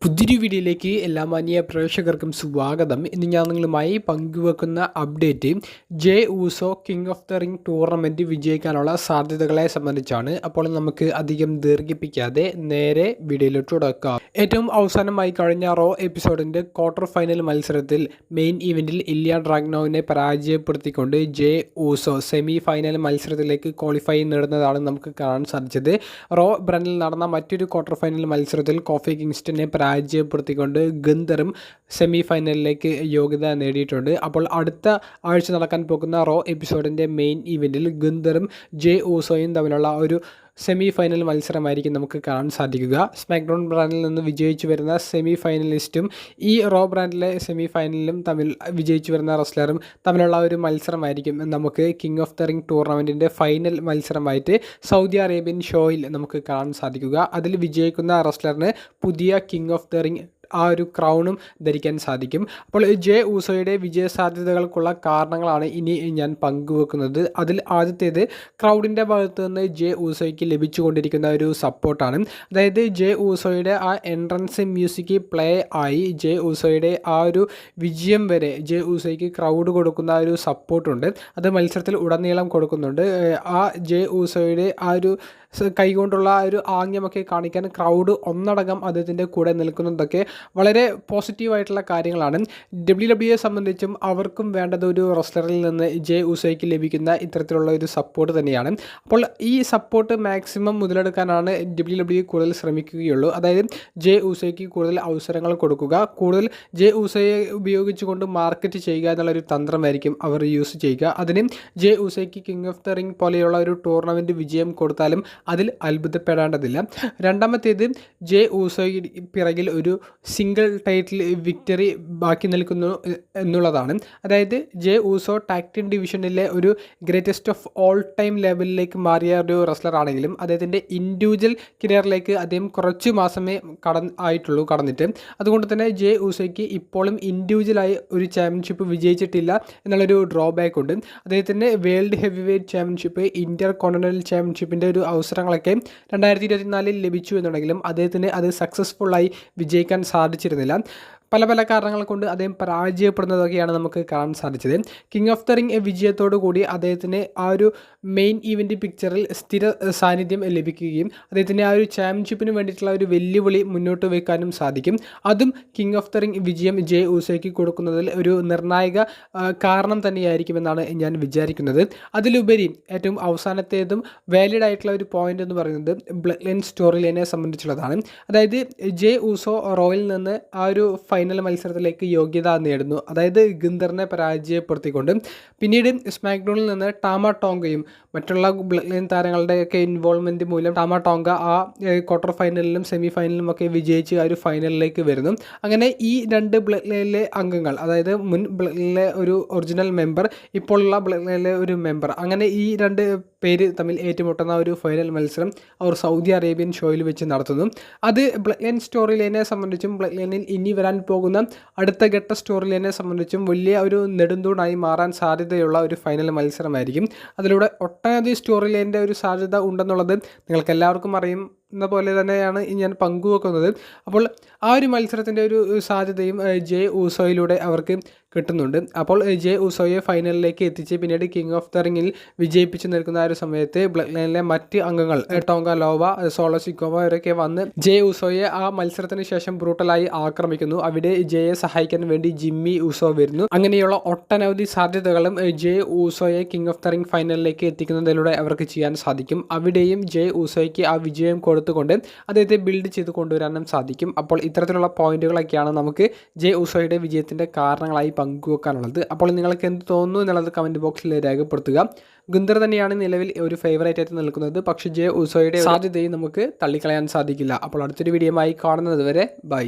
പുതിയൊരു വീഡിയോയിലേക്ക് എല്ലാ മാന്യ പ്രേക്ഷകർക്കും സ്വാഗതം. ഇന്ന് ഞാൻ നിങ്ങളുമായി പങ്കുവെക്കുന്ന update Jey Uso king of the ring tournament വിജയിക്കാനുള്ള സാധ്യതകളെ സംബന്ധിച്ചാണ്. അപ്പോൾ നമുക്ക് അധികം ദീർഘിപ്പിക്കാതെ നേരെ വീഡിയോയിലോട്ട് തുടക്കാം. ഏറ്റവും അവസാനമായി കഴിഞ്ഞ റോ എപ്പിസോഡിൻ്റെ ക്വാർട്ടർ ഫൈനൽ മത്സരത്തിൽ മെയിൻ ഇവൻറ്റിൽ ഇല്യ ഡ്രാഗ്നോവിനെ പരാജയപ്പെടുത്തിക്കൊണ്ട് ജെ ഊസോ സെമി ഫൈനൽ മത്സരത്തിലേക്ക് ക്വാളിഫൈ നേടുന്നതാണ് നമുക്ക് കാണാൻ സാധിച്ചത്. റോ ബ്രണ്ടിൽ നടന്ന മറ്റൊരു ക്വാർട്ടർ ഫൈനൽ മത്സരത്തിൽ കോഫി കിങ്സ്റ്റനെ പരാജയപ്പെടുത്തിക്കൊണ്ട് ഗന്ധറും സെമി ഫൈനലിലേക്ക് യോഗ്യത നേടിയിട്ടുണ്ട്. അപ്പോൾ അടുത്ത ആഴ്ച നടക്കാൻ പോകുന്ന റോ എപ്പിസോഡിൻ്റെ മെയിൻ ഇവൻറ്റിൽ ഗന്ധറും ജെ ഊസോയും തമ്മിലുള്ള ഒരു സെമി ഫൈനൽ മത്സരമായിരിക്കും നമുക്ക് കാണാൻ സാധിക്കുക. സ്മാക്ഡൗൺ ബ്രാൻഡിൽ നിന്ന് വിജയിച്ചു വരുന്ന സെമി ഫൈനലിസ്റ്റും ഈ റോ ബ്രാൻഡിലെ സെമി ഫൈനലിലും തമ്മിൽ വിജയിച്ചു വരുന്ന റെസ്ലറും തമ്മിലുള്ള ഒരു മത്സരമായിരിക്കും നമുക്ക് കിങ് ഓഫ് ദ റിംഗ് ടൂർണമെൻറ്റിൻ്റെ ഫൈനൽ മത്സരമായിട്ട് സൗദി അറേബ്യൻ ഷോയിൽ നമുക്ക് കാണാൻ സാധിക്കുക. അതിൽ വിജയിക്കുന്ന റെസ്ലറിന് പുതിയ കിങ് ഓഫ് ദ റിംഗ് ആ ഒരു ക്രൗണും ധരിക്കാൻ സാധിക്കും. അപ്പോൾ ജെ ഊസോയുടെ വിജയ സാധ്യതകൾക്കുള്ള കാരണങ്ങളാണ് ഇനി ഞാൻ പങ്കുവെക്കുന്നത്. അതിൽ ആദ്യത്തേത് ക്രൗഡിൻ്റെ ഭാഗത്ത് നിന്ന് ജെ ഊസോയ്ക്ക് ലഭിച്ചുകൊണ്ടിരിക്കുന്ന ഒരു സപ്പോർട്ടാണ്. അതായത് ജെ ഊസോയുടെ ആ എൻട്രൻസ് മ്യൂസിക് പ്ലേ ആയി ജെ ഊസോയുടെ ആ ഒരു വിജയം വരെ ജെ ഊസോയ്ക്ക് ക്രൗഡ് കൊടുക്കുന്ന ഒരു സപ്പോർട്ടുണ്ട്. അത് മത്സരത്തിൽ ഉടനീളം കൊടുക്കുന്നുണ്ട്. ആ ജെ ഊസോയുടെ ആ ഒരു കൈകൊണ്ടുള്ള ആ ഒരു ആംഗ്യമൊക്കെ കാണിക്കാൻ ക്രൗഡ് ഒന്നടങ്കം അദ്ദേഹത്തിൻ്റെ കൂടെ നിൽക്കുന്നതൊക്കെ വളരെ പോസിറ്റീവായിട്ടുള്ള കാര്യങ്ങളാണ്. WWE സംബന്ധിച്ചും അവർക്കും വേണ്ടത് ഒരു റെസ്ലറിൽ നിന്ന് ജെ ഊസോയ്ക്ക് ലഭിക്കുന്ന ഇത്തരത്തിലുള്ള ഒരു സപ്പോർട്ട് തന്നെയാണ്. അപ്പോൾ ഈ സപ്പോർട്ട് മാക്സിമം മുതലെടുക്കാനാണ് WWE കൂടുതൽ ശ്രമിക്കുകയുള്ളൂ. അതായത് ജെ ഊസോയ്ക്ക് കൂടുതൽ അവസരങ്ങൾ കൊടുക്കുക, കൂടുതൽ ജെ ഊസോയെ ഉപയോഗിച്ചുകൊണ്ട് മാർക്കറ്റ് ചെയ്യുക എന്നുള്ളൊരു തന്ത്രമായിരിക്കും അവർ യൂസ് ചെയ്യുക. അതിന് ജെ ഊസോയ്ക്ക് കിങ് ഓഫ് ദ റിംഗ് പോലെയുള്ള ഒരു ടൂർണമെൻറ്റ് വിജയം കൊടുത്താലും അതിൽ അത്ഭുതപ്പെടേണ്ടതില്ല. രണ്ടാമത്തേത് ജെ ഊസോയ്ക്ക് പിറകിൽ ഒരു സിംഗിൾ ടൈറ്റിൽ വിക്ടറി ബാക്കി നിൽക്കുന്നു എന്നുള്ളതാണ്. അതായത് ജെ ഊസോ ടാഗ് ടീം ഡിവിഷനിലെ ഒരു ഗ്രേറ്റസ്റ്റ് ഓഫ് ഓൾ ടൈം ലെവലിലേക്ക് മാറിയ ഒരു റെസ്ലർ ആണെങ്കിലും അദ്ദേഹത്തിൻ്റെ ഇൻഡിവിജ്വൽ കരിയറിലേക്ക് അദ്ദേഹം കുറച്ച് മാസമേ കടന്നിട്ട് അതുകൊണ്ട് തന്നെ ജെ ഊസോയ്ക്ക് ഇപ്പോഴും ഇൻഡിവിജ്വലായി ഒരു ചാമ്പ്യൻഷിപ്പ് വിജയിച്ചിട്ടില്ല എന്നുള്ളൊരു ഡ്രോബാക്ക് ഉണ്ട്. അദ്ദേഹത്തിൻ്റെ world heavyweight championship, intercontinental ചാമ്പ്യൻഷിപ്പിൻ്റെ ഒരു അവസരങ്ങളൊക്കെ 2024 ലഭിച്ചു എന്നുണ്ടെങ്കിലും അദ്ദേഹത്തിന് അത് സക്സസ്ഫുള്ളായി വിജയിക്കാൻ സാധിച്ചിരുന്നില്ല. പല കാരണങ്ങൾ കൊണ്ട് അദ്ദേഹം പരാജയപ്പെടുന്നതൊക്കെയാണ് നമുക്ക് കാണാൻ സാധിച്ചത്. കിങ് ഓഫ് ദ റിംഗ് വിജയത്തോടു കൂടി അദ്ദേഹത്തിന് ആ ഒരു മെയിൻ ഇവൻറ്റ് പിക്ചറിൽ സ്ഥിര സാന്നിധ്യം ലഭിക്കുകയും അദ്ദേഹത്തിന് ആ ഒരു ചാമ്പ്യൻഷിപ്പിന് വേണ്ടിയിട്ടുള്ള ഒരു വെല്ലുവിളി മുന്നോട്ട് വയ്ക്കാനും സാധിക്കും. അതും കിങ് ഓഫ് ദ റിംഗ് വിജയം ജെ ഊസോയ്ക്ക് കൊടുക്കുന്നതിൽ ഒരു നിർണായക കാരണം തന്നെയായിരിക്കുമെന്നാണ് ഞാൻ വിചാരിക്കുന്നത്. അതിലുപരി ഏറ്റവും അവസാനത്തേതും വാലിഡ് ആയിട്ടുള്ള ഒരു പോയിന്റ് എന്ന് പറയുന്നത് ബ്ലഡ് ലൈൻ സ്റ്റോറി ലൈനെ സംബന്ധിച്ചുള്ളതാണ്. അതായത് ജെ ഊസോ റോയിൽ നിന്ന് ആ ഒരു ഫൈനൽ മത്സരത്തിലേക്ക് യോഗ്യത നേടുന്നു, അതായത് ഗന്ധറിനെ പരാജയപ്പെടുത്തിക്കൊണ്ട്. പിന്നീട് സ്മാക്ഡൗണിൽ നിന്ന് ടാമ ടോങ്കയും മറ്റുള്ള ബ്ലഡ് ലൈൻ താരങ്ങളുടെയൊക്കെ ഇൻവോൾവ്മെൻറ്റ് മൂലം ടാമ ടോങ്ക ആ ക്വാർട്ടർ ഫൈനലിലും സെമി ഫൈനലിലും ഒക്കെ വിജയിച്ച് ആ ഒരു ഫൈനലിലേക്ക് വരുന്നു. അങ്ങനെ ഈ രണ്ട് ബ്ലഡ് ലൈനിലെ അംഗങ്ങൾ, അതായത് മുൻ ബ്ലഡ് ലൈനിലെ ഒരു ഒറിജിനൽ മെമ്പർ, ഇപ്പോഴുള്ള ബ്ലഡ് ലൈനിലെ ഒരു മെമ്പർ, അങ്ങനെ ഈ രണ്ട് പേര് തമ്മിൽ ഏറ്റുമുട്ടുന്ന ഒരു ഫൈനൽ മത്സരം അവർ സൗദി അറേബ്യൻ ഷോയിൽ വെച്ച് നടത്തുന്നു. അത് ബ്ലഡ് ലൈൻ സ്റ്റോറി ലൈനെ സംബന്ധിച്ചും ബ്ലഡ് ലൈനിൽ ഇനി വരാൻ പോകുന്ന അടുത്ത ഘട്ട സ്റ്റോറി ലൈനെ സംബന്ധിച്ചും വലിയ ഒരു നെടുന്തൂണായി മാറാൻ സാധ്യതയുള്ള ഒരു ഫൈനൽ മത്സരമായിരിക്കും. അതിലൂടെ ഒട്ടനവധി സ്റ്റോറി ലൈനിൻ്റെ ഒരു സാധ്യത ഉണ്ടെന്നുള്ളത് നിങ്ങൾക്ക് എല്ലാവർക്കും അറിയുന്ന പോലെ തന്നെയാണ് ഞാൻ പങ്കുവെക്കുന്നത്. അപ്പോൾ ആ ഒരു മത്സരത്തിൻ്റെ ഒരു സാധ്യതയും ജെ ഊസോയിലൂടെ അവർക്ക് കിട്ടുന്നുണ്ട്. അപ്പോൾ ജെ ഊസോയെ ഫൈനലിലേക്ക് എത്തിച്ച് പിന്നീട് കിങ് ഓഫ് ദ റിംഗിൽ വിജയിപ്പിച്ച് നിൽക്കുന്ന ആ ഒരു സമയത്ത് ബ്ലഡ് ലൈനിലെ മറ്റ് അംഗങ്ങൾ ടോങ്ക ലോവ, സോളോ സിക്കോമ ഇവരൊക്കെ വന്ന് ജെ ഊസോയെ ആ മത്സരത്തിന് ശേഷം ബ്രൂട്ടലായി ആക്രമിക്കുന്നു. അവിടെ ജെയെ സഹായിക്കാൻ വേണ്ടി ജിമ്മി ഊസോ വരുന്നു. അങ്ങനെയുള്ള ഒട്ടനവധി സാധ്യതകളും ജെ ഊസോയെ കിങ് ഓഫ് ദ റിംഗ് ഫൈനലിലേക്ക് എത്തിക്കുന്നതിലൂടെ അവർക്ക് ചെയ്യാൻ സാധിക്കും. അവിടെയും ജെ ഊസോയ്ക്ക് ആ വിജയം കൊടുത്തുകൊണ്ട് അദ്ദേഹത്തെ ബിൽഡ് ചെയ്ത് കൊണ്ടുവരാനും സാധിക്കും. അപ്പോൾ ഇത്തരത്തിലുള്ള പോയിന്റുകളൊക്കെയാണ് നമുക്ക് ജെ ഊസോയുടെ വിജയത്തിൻ്റെ കാരണങ്ങളായി പങ്കുവെക്കാനുള്ളത്. അപ്പോൾ നിങ്ങൾക്ക് എന്ത് തോന്നുന്നു എന്നുള്ളത് കമൻറ്റ് ബോക്സിൽ രേഖപ്പെടുത്തുക. ഗുന്തർ തന്നെയാണ് നിലവിൽ ഒരു ഫേവറേറ്റ് ആയിട്ട് നിൽക്കുന്നത്. പക്ഷേ ജെ ഊസോയുടെ സാധ്യതയും നമുക്ക് തള്ളിക്കളയാൻ സാധിക്കില്ല. അപ്പോൾ അടുത്തൊരു വീഡിയോയുമായി കാണുന്നത് വരെ ബൈ.